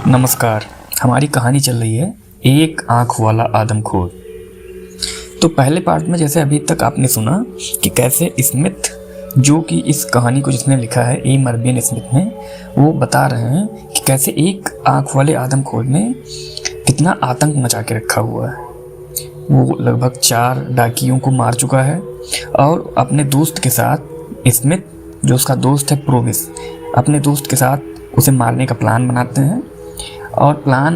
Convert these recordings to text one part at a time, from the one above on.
नमस्कार। हमारी कहानी चल रही है एक आँख वाला आदमखोर। तो पहले पार्ट में जैसे अभी तक आपने सुना कि कैसे स्मिथ, जो कि इस कहानी को जिसने लिखा है ए मर्विन स्मिथ ने, वो बता रहे हैं कि कैसे एक आँख वाले आदमखोर ने कितना आतंक मचा के रखा हुआ है। वो लगभग 4 डाकियों को मार चुका है और अपने दोस्त के साथ, स्मिथ जो उसका दोस्त है प्रोविस, अपने दोस्त के साथ उसे मारने का प्लान बनाते हैं। और प्लान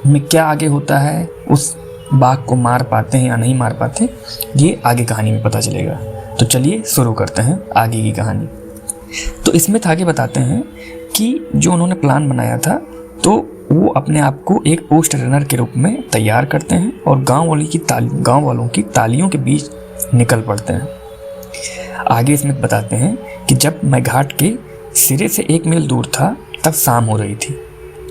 में क्या आगे होता है, उस बाघ को मार पाते हैं या नहीं मार पाते, ये आगे कहानी में पता चलेगा। तो चलिए शुरू करते हैं आगे की कहानी। तो इसमें आगे बताते हैं कि जो उन्होंने प्लान बनाया था, तो वो अपने आप को एक पोस्ट रनर के रूप में तैयार करते हैं और गांव वालों की तालियों के बीच निकल पड़ते हैं। आगे इसमें बताते हैं कि जब मैं घाट के सिरे से 1 मील दूर था, तब शाम हो रही थी।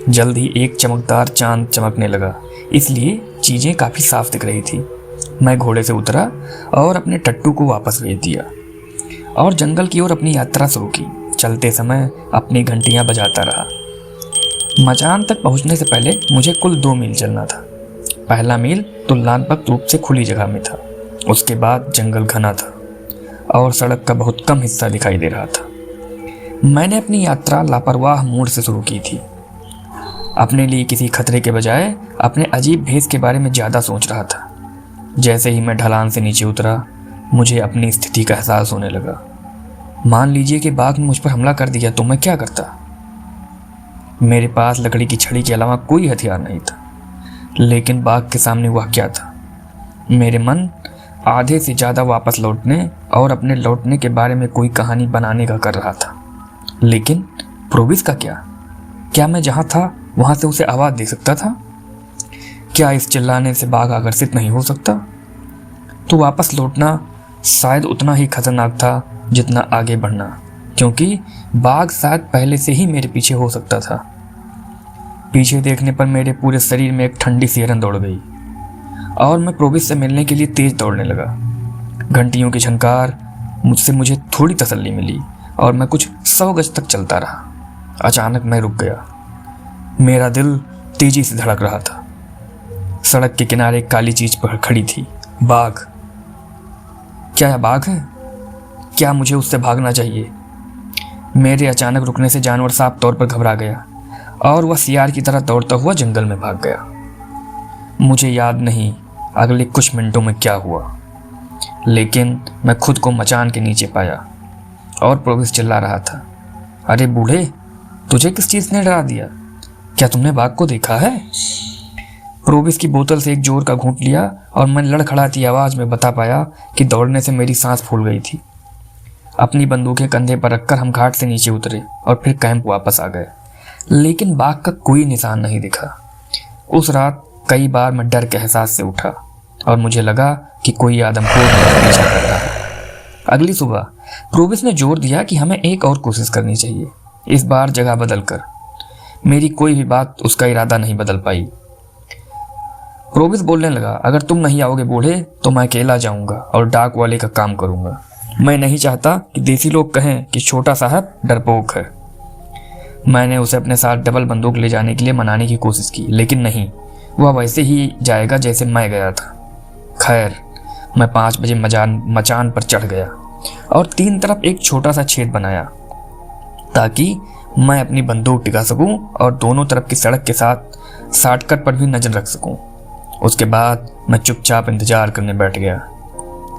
जल्द ही एक चमकदार चांद चमकने लगा, इसलिए चीज़ें काफ़ी साफ दिख रही थी। मैं घोड़े से उतरा और अपने टट्टू को वापस भेज दिया और जंगल की ओर अपनी यात्रा शुरू की। चलते समय अपनी घंटियां बजाता रहा। मचान तक पहुंचने से पहले मुझे कुल 2 मील चलना था। पहला मील तुलनात्मक रूप से खुली जगह में था, उसके बाद जंगल घना था और सड़क का बहुत कम हिस्सा दिखाई दे रहा था। मैंने अपनी यात्रा लापरवाह मूड से शुरू की थी। अपने लिए किसी खतरे के बजाय अपने अजीब भेष के बारे में ज़्यादा सोच रहा था। जैसे ही मैं ढलान से नीचे उतरा, मुझे अपनी स्थिति का एहसास होने लगा। मान लीजिए कि बाघ ने मुझ पर हमला कर दिया, तो मैं क्या करता? मेरे पास लकड़ी की छड़ी के अलावा कोई हथियार नहीं था, लेकिन बाघ के सामने वह क्या था? मेरे मन आधे से ज़्यादा वापस लौटने और अपने लौटने के बारे में कोई कहानी बनाने का कर रहा था। लेकिन प्रोविस का क्या मैं जहाँ था वहाँ से उसे आवाज़ दे सकता था? क्या इस चिल्लाने से बाघ आकर्षित नहीं हो सकता? तो वापस लौटना शायद उतना ही खतरनाक था जितना आगे बढ़ना, क्योंकि बाघ शायद पहले से ही मेरे पीछे हो सकता था। पीछे देखने पर मेरे पूरे शरीर में एक ठंडी सिहरन दौड़ गई और मैं प्रोविस से मिलने के लिए तेज दौड़ने लगा। घंटियों की झनकार मुझसे मुझे थोड़ी तसल्ली मिली और मैं कुछ 100 गज तक चलता रहा। अचानक मैं रुक गया। मेरा दिल तेजी से धड़क रहा था। सड़क के किनारे एक काली चीज पर खड़ी थी। बाघ। क्या यह बाघ है? क्या मुझे उससे भागना चाहिए? मेरे अचानक रुकने से जानवर साफ तौर पर घबरा गया और वह सियार की तरह दौड़ता हुआ जंगल में भाग गया। मुझे याद नहीं अगले कुछ मिनटों में क्या हुआ, लेकिन मैं खुद को मचान के नीचे पाया और प्रोविस चिल्ला रहा था, अरे बूढ़े, तुझे किस चीज ने डरा दिया? क्या तुमने बाघ को देखा है? प्रोविस की बोतल से एक जोर का घूंट लिया और मैं लड़खड़ाती आवाज में बता पाया कि दौड़ने से मेरी सांस फूल गई थी। अपनी बंदूकें कंधे पर रखकर हम घाट से नीचे उतरे और फिर कैंप वापस आ गए, लेकिन बाघ का कोई निशान नहीं दिखा। उस रात कई बार मैं डर के एहसास से उठा और मुझे लगा कि कोई आदमखोर मेरा पीछा कर रहा है। अगली सुबह प्रोविस ने जोर दिया कि हमें एक और कोशिश करनी चाहिए, इस बार जगह बदल कर। मेरी कोई भी बात उसका इरादा नहीं बदल पाई। प्रोविस बोलने लगा, अगर तुम नहीं आओगे बूढ़े, तो मैं अकेला जाऊंगा और डाक वाले का काम करूंगा। मैं नहीं चाहता कि देसी लोग कहें कि छोटा साहब डरपोक है। मैंने उसे अपने साथ डबल बंदूक ले जाने के लिए मनाने की कोशिश की, लेकिन नहीं, वह वैसे ही जाएगा जैसे मैं गया था। खैर, मैं 5 बजे मचान पर चढ़ गया और 3 तरफ एक छोटा सा छेद बनाया ताकि मैं अपनी बंदूक टिका सकूं और दोनों तरफ की सड़क के साथ शॉर्टकट पर भी नजर रख सकूं। उसके बाद मैं चुपचाप इंतजार करने बैठ गया,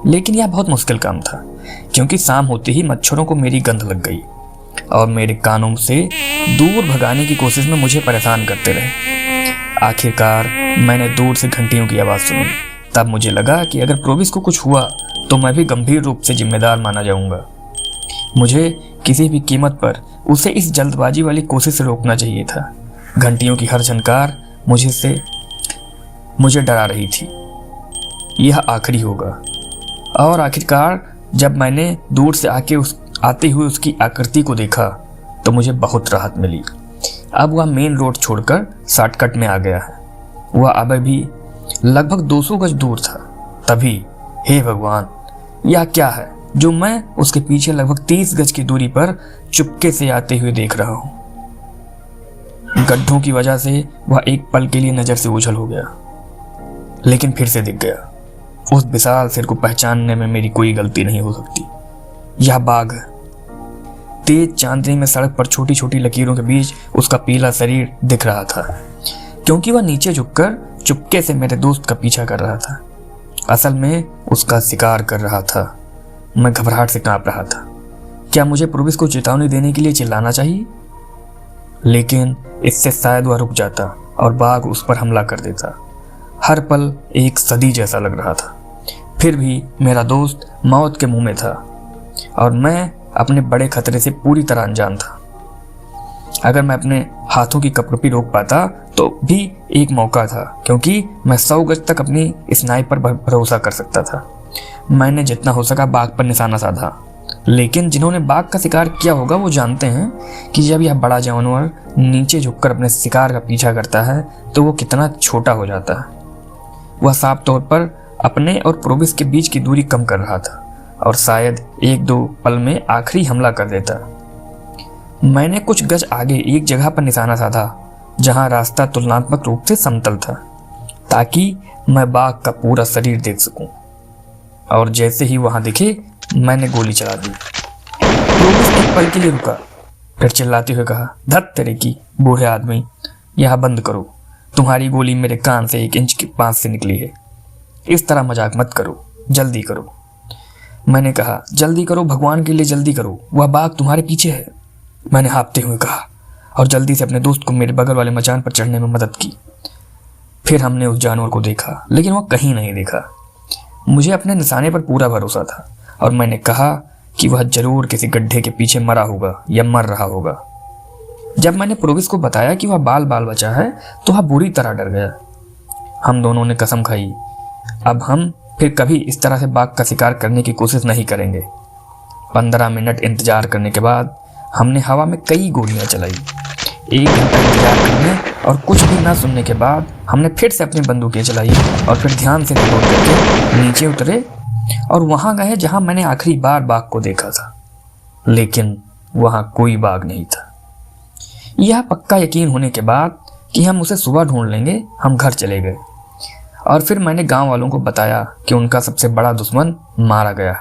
लेकिन यह बहुत मुश्किल काम था, क्योंकि शाम होते ही मच्छरों को मेरी गंध लग गई और मेरे कानों से दूर भगाने की कोशिश में मुझे परेशान करते रहे। आखिरकार मैंने दूर से घंटियों की आवाज़ सुनी। तब मुझे लगा कि अगर प्रोविस को कुछ हुआ तो मैं भी गंभीर रूप से जिम्मेदार माना जाऊंगा। मुझे किसी भी कीमत पर उसे इस जल्दबाजी वाली कोशिश से रोकना चाहिए था। घंटियों की हर झनकार मुझे डरा रही थी। यह आखिरी होगा। और आखिरकार जब मैंने दूर से आते हुए उसकी आकृति को देखा, तो मुझे बहुत राहत मिली। अब वह मेन रोड छोड़कर शॉर्टकट में आ गया है। वह अब भी लगभग 200 गज दूर था। तभी, हे भगवान, यह क्या है जो मैं उसके पीछे लगभग 30 गज की दूरी पर चुपके से आते हुए देख रहा हूं? गड्ढों की वजह से वह एक पल के लिए नज़र से ओझल हो गया, लेकिन फिर से दिख गया। उस विशाल सिर को पहचानने में मेरी कोई गलती नहीं हो सकती। यह बाघ है। तेज चांदनी में सड़क पर छोटी छोटी लकीरों के बीच उसका पीला शरीर दिख रहा था, क्योंकि वह नीचे झुककर चुपके से मेरे दोस्त का पीछा कर रहा था। असल में उसका शिकार कर रहा था। मैं घबराहट से कांप रहा था। क्या मुझे प्रोविस को चेतावनी देने के लिए चिल्लाना चाहिए? लेकिन इससे शायद वह रुक जाता और बाघ उस पर हमला कर देता। हर पल एक सदी जैसा लग रहा था। फिर भी मेरा दोस्त मौत के मुंह में था और मैं अपने बड़े खतरे से पूरी तरह अनजान था। अगर मैं अपने हाथों की कपकपी रोक पाता तो भी एक मौका था, क्योंकि मैं 100 गज तक अपनी स्नाइपर पर भरोसा कर सकता था। मैंने जितना हो सका बाघ पर निशाना साधा, लेकिन जिन्होंने बाघ का शिकार किया होगा वो जानते हैं कि जब यह बड़ा जानवर नीचे झुककर अपने शिकार का पीछा करता है तो वो कितना छोटा हो जाता है। वह साफ तौर पर अपने और प्रोविस के बीच की दूरी कम कर रहा था और शायद 1-2 पल में आखिरी हमला कर देता। मैंने कुछ गज आगे एक जगह पर निशाना साधा जहां रास्ता तुलनात्मक रूप से समतल था, ताकि मैं बाघ का पूरा शरीर देख सकूं। और जैसे ही वहां दिखे मैंने गोली चला दी। प्रोविस एक पल के लिए रुका, फिर चिल्लाते हुए कहा, धत तेरे की बूढ़े आदमी, यह बंद करो। तुम्हारी गोली मेरे कान से 1 इंच के पास से निकली है। इस तरह मजाक मत करो, जल्दी करो। मैंने कहा, जल्दी करो, भगवान के लिए जल्दी करो, वह बाघ तुम्हारे पीछे है। मैंने हाँफते हुए कहा और जल्दी से अपने दोस्त को मेरे बगल वाले मचान पर चढ़ने में मदद की। फिर हमने उस जानवर को देखा, लेकिन वह कहीं नहीं दिखा। मुझे अपने निशाने पर पूरा भरोसा था और मैंने कहा कि वह जरूर किसी गड्ढे के पीछे मरा होगा या मर रहा होगा। जब मैंने प्रोविस को बताया कि वह बाल बचा है तो वह बुरी तरह डर गया। हम दोनों ने कसम खाई, अब हम फिर कभी इस तरह से बाघ का शिकार करने की कोशिश नहीं करेंगे। 15 मिनट इंतजार करने के बाद हमने हवा में कई गोलियां चलाई। 1 घंटा इंतजार करने और कुछ भी ना सुनने के बाद हमने फिर से अपनी बंदूकें चलाई और फिर ध्यान से रिलोड करके नीचे उतरे और वहां गए जहां मैंने आखिरी बार बाघ को देखा था, लेकिन वहां कोई बाघ नहीं था। यह पक्का यकीन होने के बाद कि हम उसे सुबह ढूंढ लेंगे, हम घर चले गए और फिर मैंने गांव वालों को बताया कि उनका सबसे बड़ा दुश्मन मारा गया।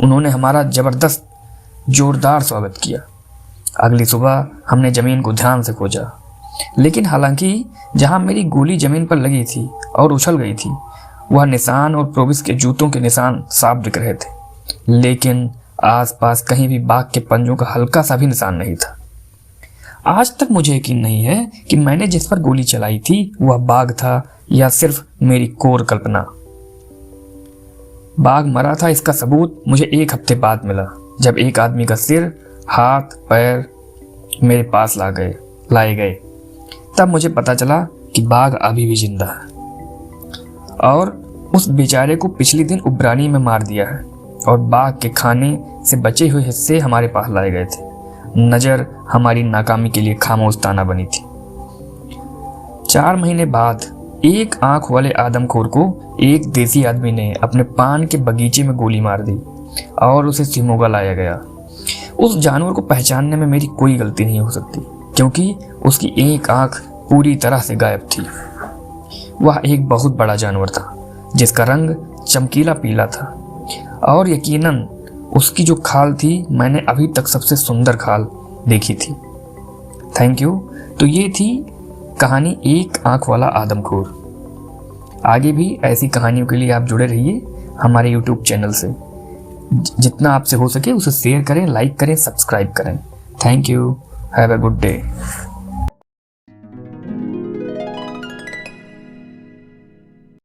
उन्होंने हमारा जबरदस्त जोरदार स्वागत किया। अगली सुबह हमने जमीन को ध्यान से खोजा, लेकिन हालांकि जहां मेरी गोली जमीन पर लगी थी और उछल गई थी, वह निशान और प्रोविस के जूतों के निशान साफ दिख रहे थे, लेकिन आसपास कहीं भी बाघ के पंजों का हल्का सा भी निशान नहीं था। आज तक मुझे यकीन नहीं है कि मैंने जिस पर गोली चलाई थी वह बाघ था या सिर्फ मेरी कोर कल्पना। बाघ मरा था इसका सबूत मुझे 1 हफ्ते बाद मिला, जब एक आदमी का सिर, हाथ, पैर मेरे पास लाए गए। तब मुझे पता चला कि बाघ अभी भी जिंदा है और उस बेचारे को पिछले दिन उबरानी में मार दिया है और बाघ के खाने से बचे हुए हिस्से हमारे पास लाए गए थे। नजर हमारी नाकामी के लिए खामोश ताना बनी थी। 4 महीने बाद एक आंख वाले आदमखोर को एक देसी आदमी ने अपने पान के बगीचे में गोली मार दी और उसे सिमोगा लाया गया। उस जानवर को पहचानने में मेरी कोई गलती नहीं हो सकती, क्योंकि उसकी एक आंख पूरी तरह से गायब थी। वह एक बहुत बड़ा जानवर था जिसका रंग चमकीला पीला था और यकीनन उसकी जो खाल थी, मैंने अभी तक सबसे सुंदर खाल देखी थी। Thank you. तो ये थी कहानी एक आंख वाला आदमखोर। आगे भी ऐसी कहानियों के लिए आप जुड़े रहिए हमारे यूट्यूब चैनल से। जितना आपसे हो सके उसे शेयर करें, लाइक करें, सब्सक्राइब करें। Thank you. Have a good day.